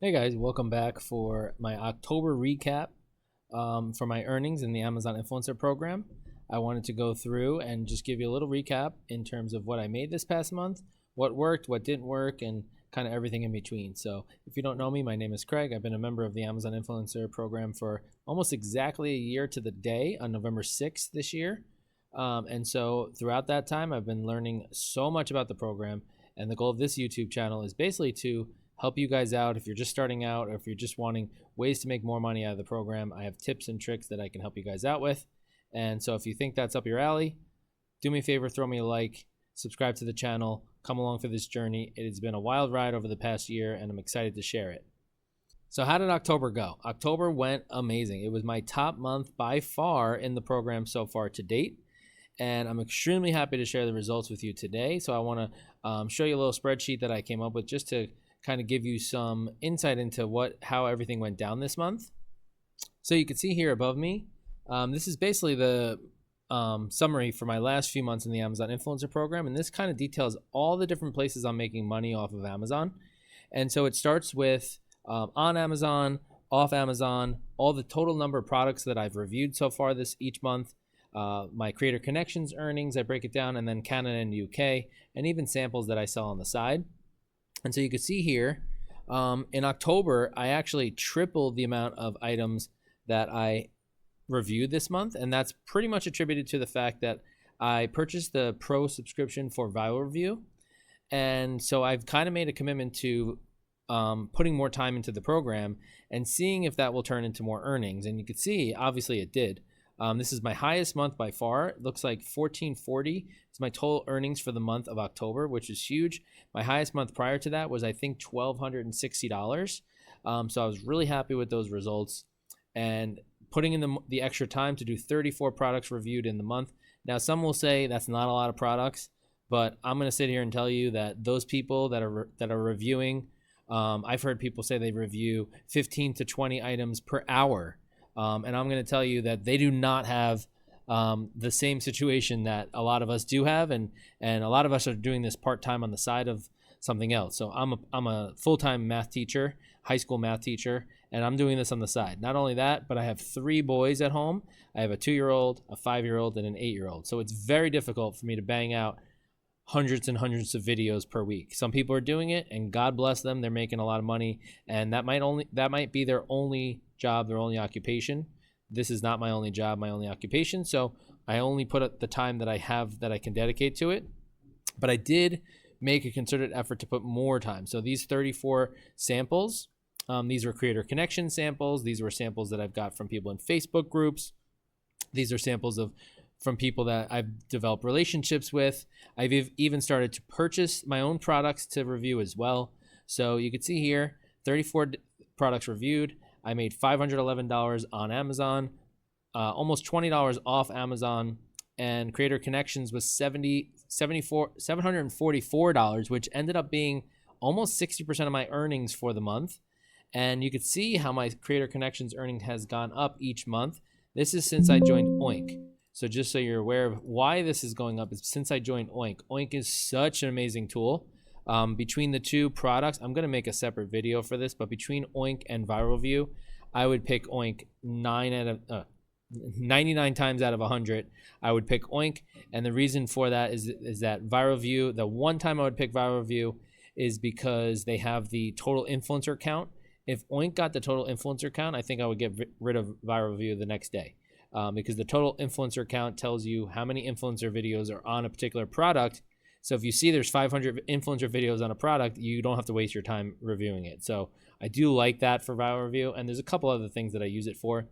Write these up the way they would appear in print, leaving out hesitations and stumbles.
Hey guys, welcome back for my October recap for my earnings in the Amazon Influencer Program. I wanted to go through and just give you a little recap in terms of what I made this past month, what worked, what didn't work, and kind of everything in between. So, if you don't know me, my name is Craig. I've been a member of the Amazon Influencer Program for almost exactly a year to the day on November 6th this year. And so, throughout that time, I've been learning so much about the program. And the goal of this YouTube channel is basically to help you guys out if you're just starting out or if you're just wanting ways to make more money out of the program. I have tips and tricks that I can help you guys out with. And so if you think that's up your alley, do me a favor, throw me a like, subscribe to the channel, come along for this journey. It has been a wild ride over the past year, and I'm excited to share it. So how did October go? October went amazing. It was my top month by far in the program so far to date. And I'm extremely happy to share the results with you today. So I want to show you a little spreadsheet that I came up with just to kind of give you some insight into how everything went down this month. So you can see here above me, this is basically the summary for my last few months in the Amazon Influencer Program. And this kind of details all the different places I'm making money off of Amazon. And so it starts with on Amazon, off Amazon, all the total number of products that I've reviewed so far each month, my Creator Connections earnings, I break it down, and then Canada and UK, and even samples that I sell on the side. And so you can see here, in October, I actually tripled the amount of items that I reviewed this month, and that's pretty much attributed to the fact that I purchased the pro subscription for Viral Vue, and so I've kind of made a commitment to putting more time into the program and seeing if that will turn into more earnings. And you can see, obviously, it did. This is my highest month by far. It looks like 1440 is my total earnings for the month of October, which is huge. My highest month prior to that was, I think, $1,260. So I was really happy with those results and putting in the extra time to do 34 products reviewed in the month. Now, some will say that's not a lot of products, but I'm going to sit here and tell you that those people that are reviewing, I've heard people say they review 15 to 20 items per hour. And I'm going to tell you that they do not have the same situation that a lot of us do have, and a lot of us are doing this part-time on the side of something else. So I'm a full-time math teacher, high school math teacher, and I'm doing this on the side. Not only that, but I have 3 boys at home. I have a 2-year-old, a 5-year-old, and an 8-year-old. So it's very difficult for me to bang out hundreds and hundreds of videos per week. Some people are doing it, and God bless them, they're making a lot of money, and that might be their only job, their only occupation. This is not my only job, my only occupation. So I only put up the time that I have that I can dedicate to it. But I did make a concerted effort to put more time. So these 34 samples, these were Creator Connection samples. These were samples that I've got from people in Facebook groups. These are samples from people that I've developed relationships with. I've even started to purchase my own products to review as well. So you can see here, 34 products reviewed. I made $511 on Amazon, almost $20 off Amazon, and Creator Connections was $744, which ended up being almost 60% of my earnings for the month. And you can see how my Creator Connections earning has gone up each month. This is since I joined Oink. So just so you're aware of why this is going up, is since I joined Oink. Oink is such an amazing tool. Between the two products, I'm going to make a separate video for this, but between Oink and Viral Vue, I would pick Oink 99 times out of 100. I would pick Oink, and the reason for that is that Viral Vue, the one time I would pick Viral Vue is because they have the total influencer count. If Oink got the total influencer count, I think I would get rid of Viral Vue the next day. Because the total influencer count tells you how many influencer videos are on a particular product. So if you see there's 500 influencer videos on a product, you don't have to waste your time reviewing it. So I do like that for Viral Vue, and there's a couple other things that I use it for.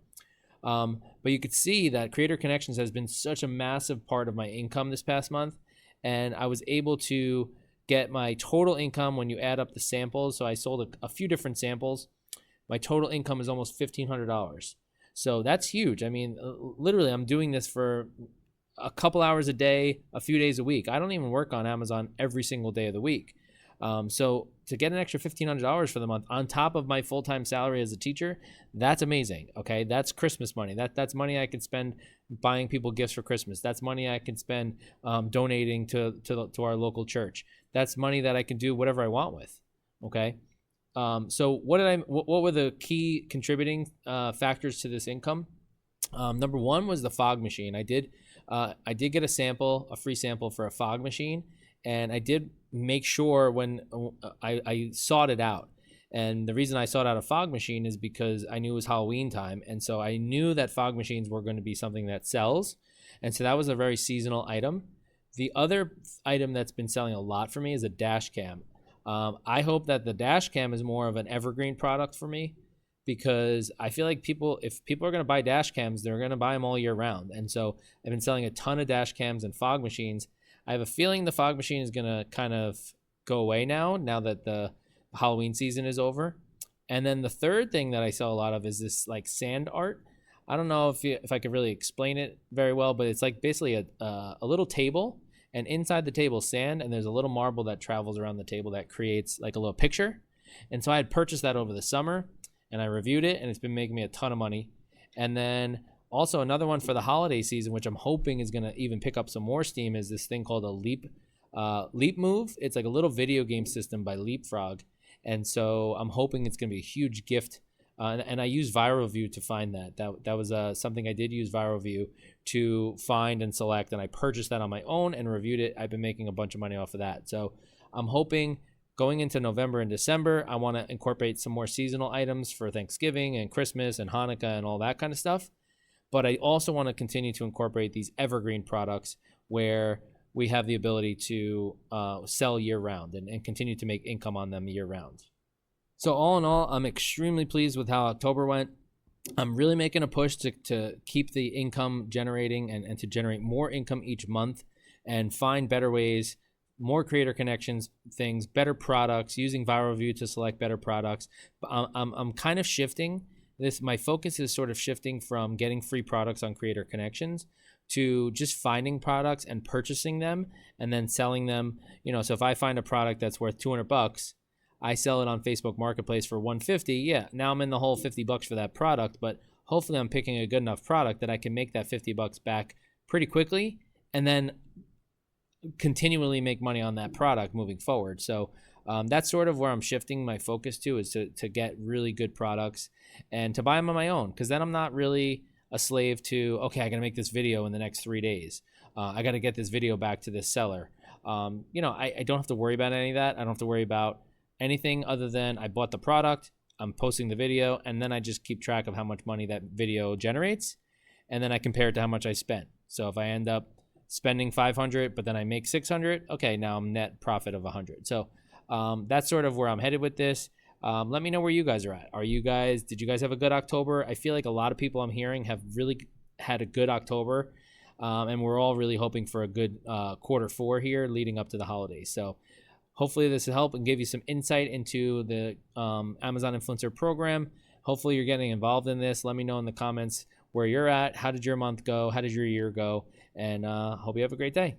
But you could see that Creator Connections has been such a massive part of my income this past month, and I was able to get my total income when you add up the samples. So I sold a few different samples. My total income is almost $1,500. So that's huge. I mean, literally, I'm doing this for a couple hours a day, a few days a week. I don't even work on Amazon every single day of the week. So to get an extra $1,500 for the month on top of my full-time salary as a teacher, that's amazing. Okay, that's Christmas money. That's money I could spend buying people gifts for Christmas. That's money I can spend donating to our local church. That's money that I can do whatever I want with. Okay. So what were the key contributing factors to this income? Number one was the fog machine. I did get a free sample for a fog machine, and I did make sure when I sought it out. And the reason I sought out a fog machine is because I knew it was Halloween time, and so I knew that fog machines were going to be something that sells, and so that was a very seasonal item. The other item that's been selling a lot for me is a dash cam. I hope that the dash cam is more of an evergreen product for me, because I feel like if people are going to buy dash cams, they're going to buy them all year round. And so I've been selling a ton of dash cams and fog machines. I have a feeling the fog machine is going to kind of go away now that the Halloween season is over. And then the third thing that I sell a lot of is this like sand art. I don't know if I could really explain it very well, but it's like basically a little table, and inside the table is sand, and there's a little marble that travels around the table that creates like a little picture. And so I had purchased that over the summer, and I reviewed it, and it's been making me a ton of money. And then also another one for the holiday season, which I'm hoping is going to even pick up some more steam, is this thing called a Leap Move. It's like a little video game system by Leapfrog. And so I'm hoping it's going to be a huge gift. And I used Viral Vue to find that. That was something I did use Viral Vue to find and select, and I purchased that on my own and reviewed it. I've been making a bunch of money off of that. So I'm hoping going into November and December, I want to incorporate some more seasonal items for Thanksgiving and Christmas and Hanukkah and all that kind of stuff. But I also want to continue to incorporate these evergreen products where we have the ability to sell year round and continue to make income on them year round. So all in all, I'm extremely pleased with how October went. I'm really making a push to keep the income generating and to generate more income each month and find better ways, more creator connections, things, better products, using Viral Vue to select better products. But I'm kind of shifting this. My focus is sort of shifting from getting free products on creator connections to just finding products and purchasing them and then selling them. So if I find a product that's worth $200, I sell it on Facebook Marketplace for $150. Yeah, now I'm in the whole $50 for that product, but hopefully I'm picking a good enough product that I can make that $50 back pretty quickly and then continually make money on that product moving forward. So that's sort of where I'm shifting my focus to, is to get really good products and to buy them on my own, because then I'm not really a slave to, okay, I got to make this video in the next 3 days. I got to get this video back to this seller. I don't have to worry about any of that. I don't have to worry about anything other than I bought the product, I'm posting the video, and then I just keep track of how much money that video generates, and then I compare it to how much I spent. So if I end up spending $500, but then I make $600, okay, now I'm net profit of $100. So that's sort of where I'm headed with this. Let me know where you guys are at. Did you guys have a good October? I feel like a lot of people I'm hearing have really had a good October, and we're all really hoping for a good Q4 here leading up to the holidays. So hopefully this will help and give you some insight into the Amazon Influencer Program. Hopefully you're getting involved in this. Let me know in the comments where you're at. How did your month go? How did your year go? And hope you have a great day.